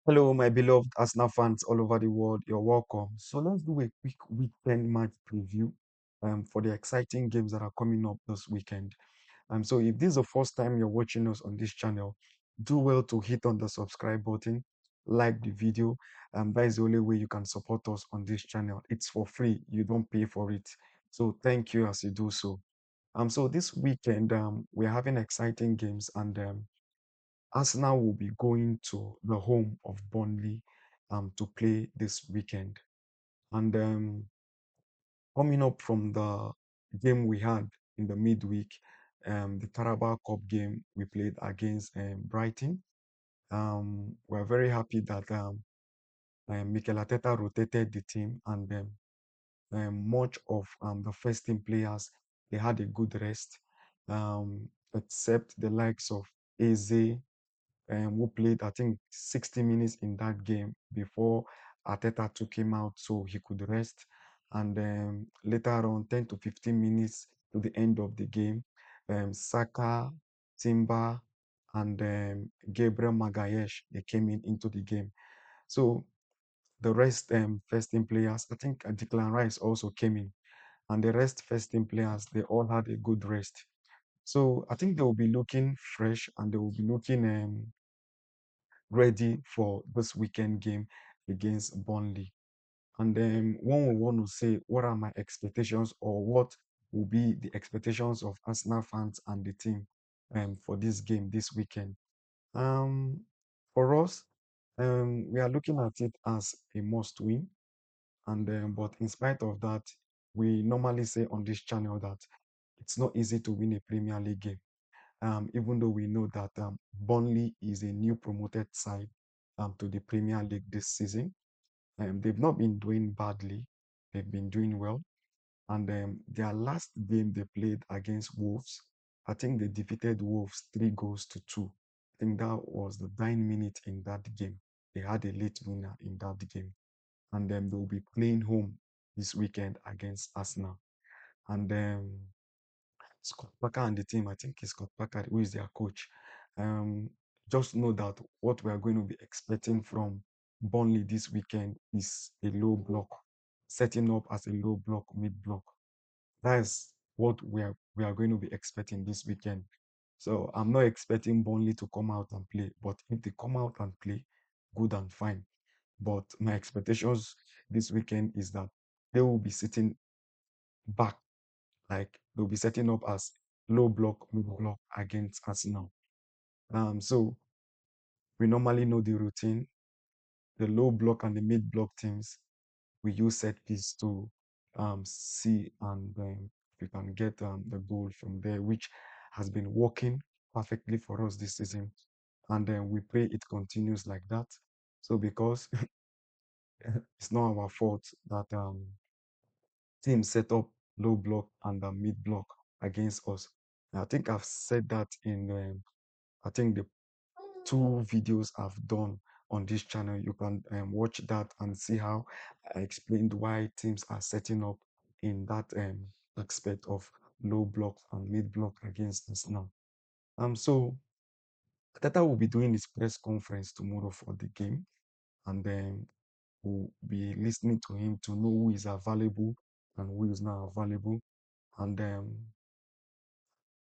Hello, my beloved Arsenal fans all over the world. You're welcome. So let's do a quick weekend match preview for the exciting games that are coming up this weekend. So if this is the first time you're watching us on this channel, do well to hit on the subscribe button, like the video. That is the only way you can support us on this channel. It's for free. You don't pay for it. So thank you as you do so. So this weekend, we're having exciting games and Arsenal will be going to the home of Burnley to play this weekend. And coming up from the game we had in the midweek, the Carabao Cup game we played against Brighton, we're very happy that Mikel Arteta rotated the team and much of the first team players, they had a good rest, except the likes of Eze, who played, I think, 60 minutes in that game before Arteta took him out so he could rest. And later on, 10 to 15 minutes to the end of the game, Saka, Timber, and Gabriel Magalhaes, they came into the game. So the rest first team players, I think Declan Rice also came in, and the rest first team players, they all had a good rest. So I think they will be looking fresh and they will be looking ready for this weekend game against Burnley. And then one will want to say, what are my expectations or what will be the expectations of Arsenal fans and the team for this game this weekend? Um, for us, we are looking at it as a must win. And but in spite of that, we normally say on this channel that it's not easy to win a Premier League game, even though we know that Burnley is a new promoted side to the Premier League this season. They've not been doing badly, they've been doing well. And their last game they played against Wolves, I think they defeated Wolves 3 goals to 2. I think that was the 9 minute in that game. They had a late winner in that game. And then they'll be playing home this weekend against Arsenal. And Scott Parker and the team, I think it's Scott Parker who is their coach. Um, just know that what we are going to be expecting from Burnley this weekend is a low block, setting up as a low block, mid block. That is what we are going to be expecting this weekend. So I'm not expecting Burnley to come out and play, but if they come out and play, good and fine. But my expectations this weekend is that they will be sitting back, like they'll be setting up as low block, mid block against Arsenal. So we normally know the routine. The low block and the mid block teams, we use set piece to see and we can get the goal from there, which has been working perfectly for us this season. And then we pray it continues like that. So because it's not our fault that team set up low block and mid block against us. I think I've said that in I think the 2 videos I've done on this channel. You can watch that and see how I explained why teams are setting up in that aspect of low block and mid block against us now. So Tata will be doing his press conference tomorrow for the game, and then we'll be listening to him to know who is available and who is not available. And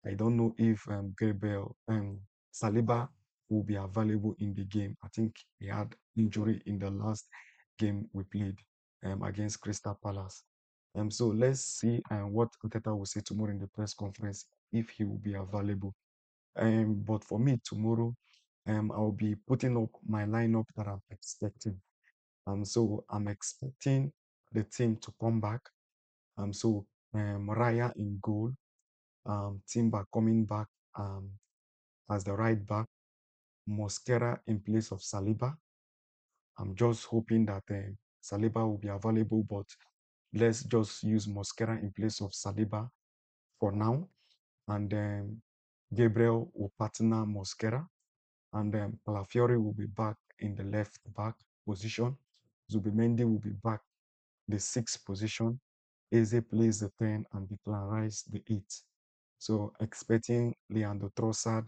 I don't know if Gabriel Saliba will be available in the game. I think he had injury in the last game we played against Crystal Palace. So let's see what Arteta will say tomorrow in the press conference if he will be available. But for me tomorrow, I'll be putting up my lineup that I'm expecting. So I'm expecting the team to come back. So Raya in goal, Timber coming back um, as the right back, Mosquera in place of Saliba. I'm just hoping that Saliba will be available, but let's just use Mosquera in place of Saliba for now. And then Gabriel will partner Mosquera, and then Palafiori will be back in the left back position. Zubimendi will be back the sixth position. Eze plays the 10 and Declan Rice the 8. So expecting Leandro Trossard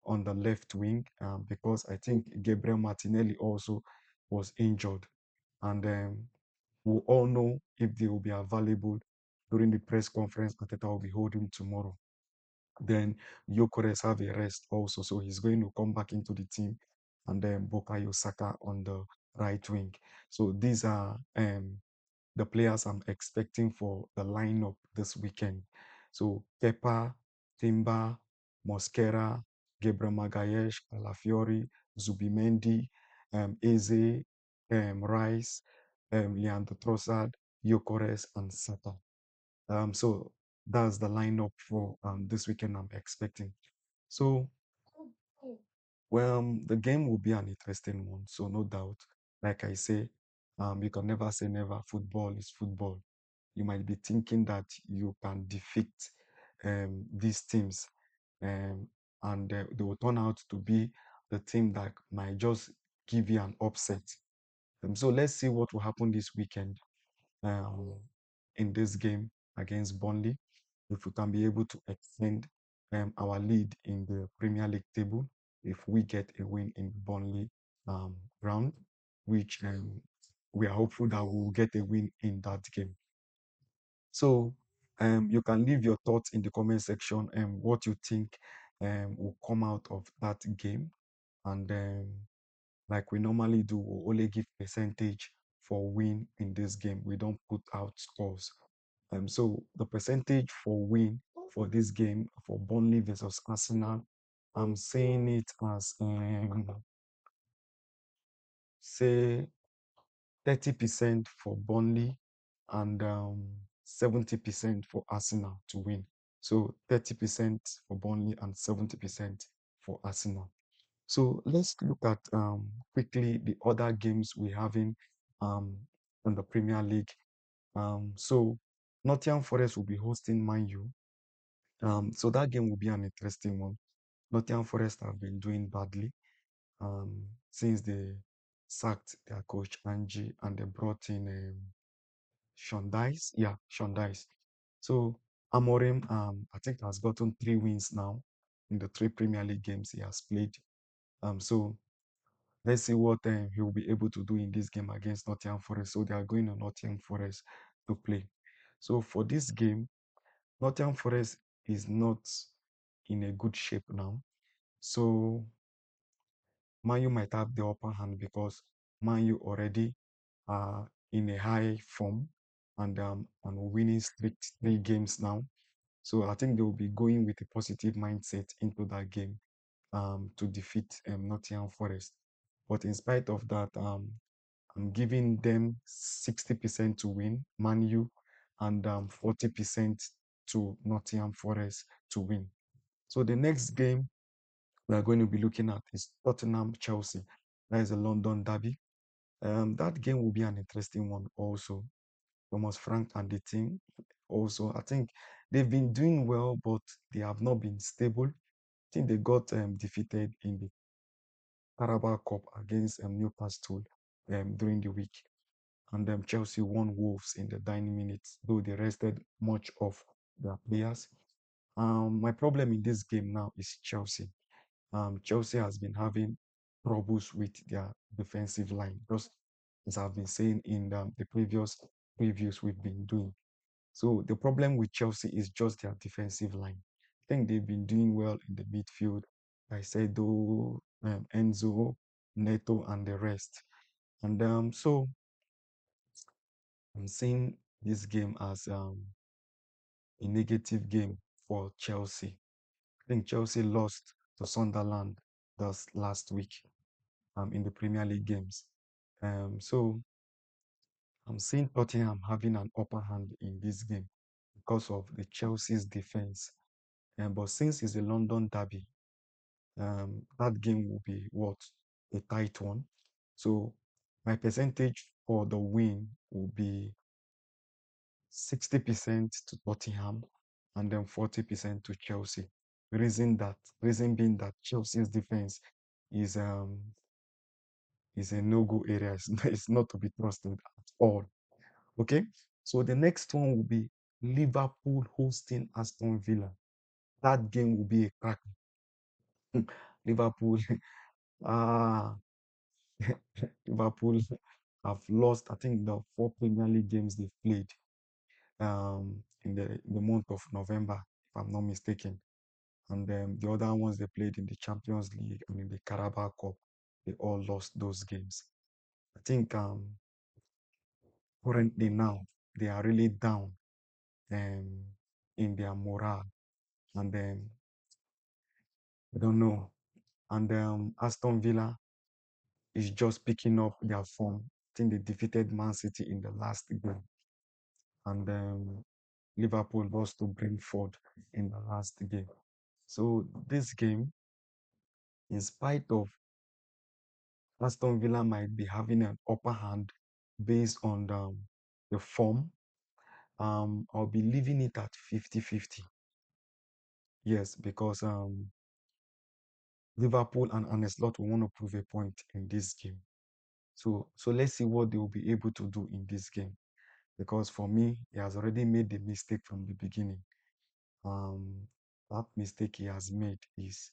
on the left wing because I think Gabriel Martinelli also was injured. And we'll all know if they will be available during the press conference Ateta will be holding tomorrow. Then Gyökeres have a rest also, so he's going to come back into the team, and then Bukayo Saka on the right wing. So these are the players I'm expecting for the lineup this weekend. So Kepa, Timber, Mosquera, Gabriel Magalhaes, Alafiori, Zubimendi, Eze, Rice, Leandro Trossard, Gyökeres, and Saka. So that's the lineup for this weekend I'm expecting. So, well, the game will be an interesting one. So no doubt, like I say, you can never say never. Football is football. You might be thinking that you can defeat these teams, um, and they will turn out to be the team that might just give you an upset. So let's see what will happen this weekend um, in this game against Burnley. If we can be able to extend our lead in the Premier League table, if we get a win in Burnley ground, which we are hopeful that we will get a win in that game. So you can leave your thoughts in the comment section and what you think will come out of that game. And like we normally do, we'll only give percentage for win in this game. We don't put out scores. So the percentage for win for this game for Burnley versus Arsenal, I'm saying it as say 30% for Burnley and 70% for Arsenal to win. So 30% for Burnley and 70% for Arsenal. So let's look at quickly the other games we have um, in the Premier League. So Nottingham Forest will be hosting Man U. So that game will be an interesting one. Nottingham Forest have been doing badly since they sacked their coach Angie and they brought in Sean Dice. Yeah, Sean Dice. So Amorim, I think, has gotten 3 wins now in the 3 Premier League games he has played. So let's see what he will be able to do in this game against Nottingham Forest. So they are going to Nottingham Forest to play. So for this game, Nottingham Forest is not in a good shape now. So Man U might have the upper hand because Man U already are in a high form and winning streak 3 games now. So I think they will be going with a positive mindset into that game to defeat Nottingham Forest. But in spite of that, I'm giving them 60% to win, Man U, and 40% to Nottingham Forest to win. So the next game we are going to be looking at is Tottenham Chelsea. That is a London derby. That game will be an interesting one also. Thomas Frank and the team also, I think they've been doing well, but they have not been stable. I think they got defeated in the Carabao Cup against Newcastle during the week. And Chelsea won Wolves in the 90 minutes, though they rested much of their players. My problem in this game now is Chelsea. Chelsea has been having troubles with their defensive line, just as I've been saying in the previous previews we've been doing. So the problem with Chelsea is just their defensive line. I think they've been doing well in the midfield. Caicedo, Enzo, Neto, and the rest. And so I'm seeing this game as a negative game for Chelsea. I think Chelsea lost to Sunderland this last week in the Premier League games. So I'm seeing Tottenham having an upper hand in this game because of the Chelsea's defense. But since it's a London derby, that game will be what? A tight one. So my percentage for the win will be 60% to Tottenham and then 40% to Chelsea. Reason being that Chelsea's defense is a no-go area. It's not to be trusted at all. Okay. So the next one will be Liverpool hosting Aston Villa. That game will be a crack. Liverpool, ah, Liverpool have lost, I think, the four Premier League games they've played in the month of November, if I'm not mistaken. And the other ones they played in the Champions League and in the Carabao Cup, they all lost those games. I think currently now they are really down um, in their morale, and I don't know. And Aston Villa is just picking up their form. I think they defeated Man City in the last game, and Liverpool lost to Brentford in the last game. So this game, in spite of Aston Villa might be having an upper hand based on the form, I'll be leaving it at 50-50. Yes, because Liverpool and Arne Slot will want to prove a point in this game. So let's see what they will be able to do in this game. Because for me, he has already made the mistake from the beginning. Um, that mistake he has made is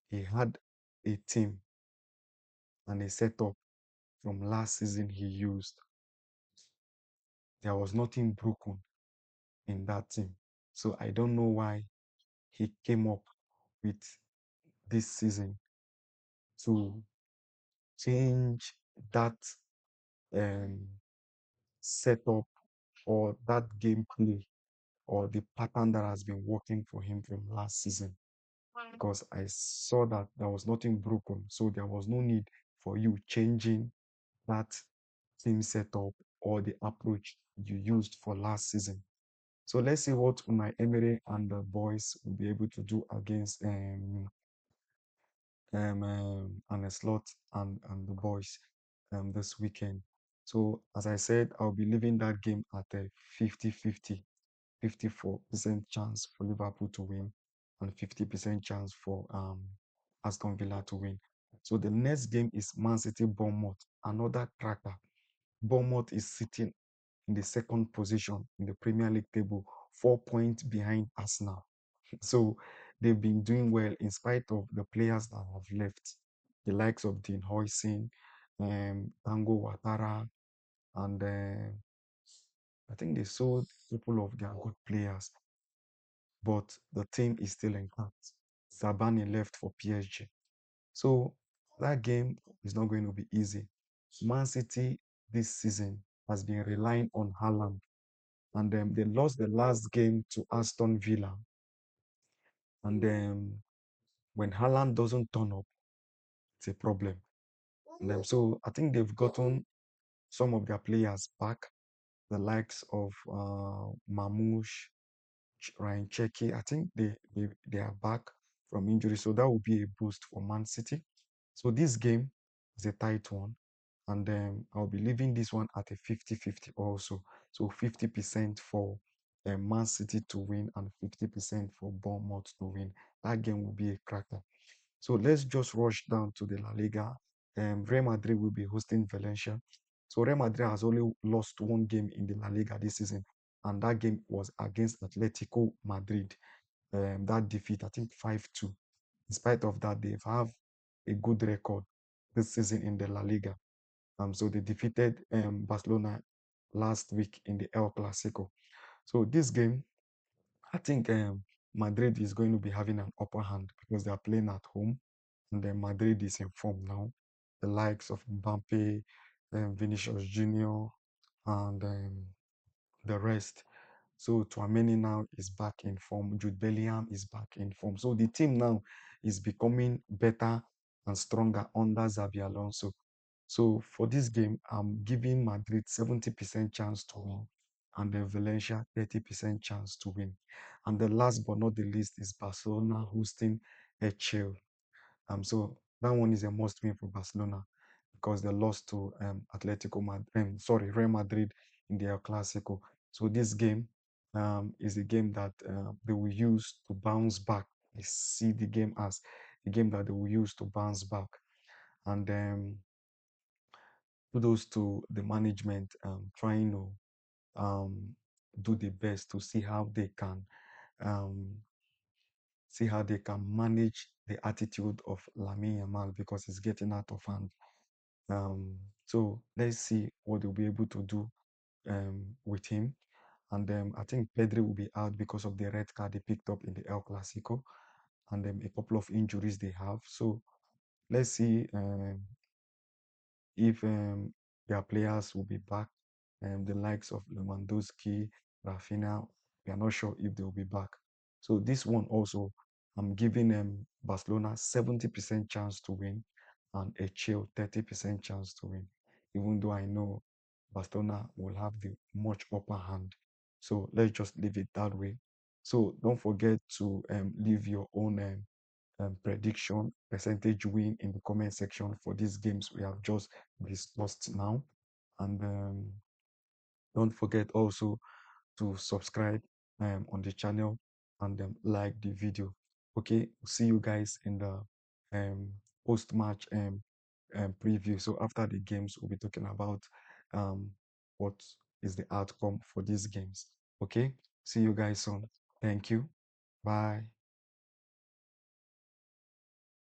he had a team and a setup from last season he used. There was nothing broken in that team. So I don't know why he came up with this season to change that um, setup or that gameplay or the pattern that has been working for him from last season. Because I saw that there was nothing broken. So there was no need for you changing that team setup or the approach you used for last season. So let's see what Unai Emery and the boys will be able to do against and a slot and the boys this weekend. So as I said, I'll be leaving that game at a 50-50, 54% chance for Liverpool to win and 50% chance for Aston Villa to win. So the next game is Man City Bournemouth, another cracker. Bournemouth is sitting in the second position in the Premier League table, 4 points behind Arsenal. So they've been doing well in spite of the players that have left, the likes of Dean Hoyson, Tango Watara, and I think they sold a couple of their good players, but the team is still intact. Zabani left for PSG. So that game is not going to be easy. Man City this season has been relying on Haaland, and they lost the last game to Aston Villa. And when Haaland doesn't turn up, it's a problem. And so I think they've gotten some of their players back, the likes of Mamouche, Ryan Cherky. I think they are back from injury, so that will be a boost for Man City. So this game is a tight one, and I'll be leaving this one at a 50-50 also. So 50% for Man City to win and 50% for Bournemouth to win. That game will be a cracker. So let's just rush down to the La Liga. Real Madrid will be hosting Valencia. So Real Madrid has only lost one game in the La Liga this season, and that game was against Atletico Madrid. That defeat, I think 5-2. In spite of that, they have a good record this season in the La Liga. So they defeated Barcelona last week in the El Clasico. So this game, I think Madrid is going to be having an upper hand because they are playing at home, and then Madrid is in form now. The likes of Mbappe, Vinicius Junior, and the rest. So Tchouaméni now is back in form. Jude Bellingham is back in form. So the team now is becoming better and stronger under Xabi Alonso. So for this game, I'm giving Madrid 70% chance to win and then Valencia 30% chance to win. And the last but not the least is Barcelona hosting HL. So that one is a must win for Barcelona because they lost to Atletico Madrid, sorry, Real Madrid in their Clasico. So this game is a game that they will use to bounce back. I see the game as a game that they will use to bounce back. And kudos to the management trying to um, do the best to see how they can um, see how they can manage the attitude of Lamine Yamal because it's getting out of hand. Um, so let's see what they'll be able to do with him. And I think Pedri will be out because of the red card they picked up in the El Clasico and a couple of injuries they have. So let's see if their players will be back, the likes of Lewandowski, Rafinha, we are not sure if they will be back. So this one also, I'm giving Barcelona 70% chance to win and a chill 30% chance to win, even though I know Barcelona will have the much upper hand. So let's just leave it that way. So don't forget to leave your own prediction, percentage win in the comment section for these games we have just discussed now. And don't forget also to subscribe on the channel and like the video. Okay, see you guys in the post-match preview. So after the games, we'll be talking about um, what is the outcome for these games. Okay, see you guys soon. Thank you. Bye.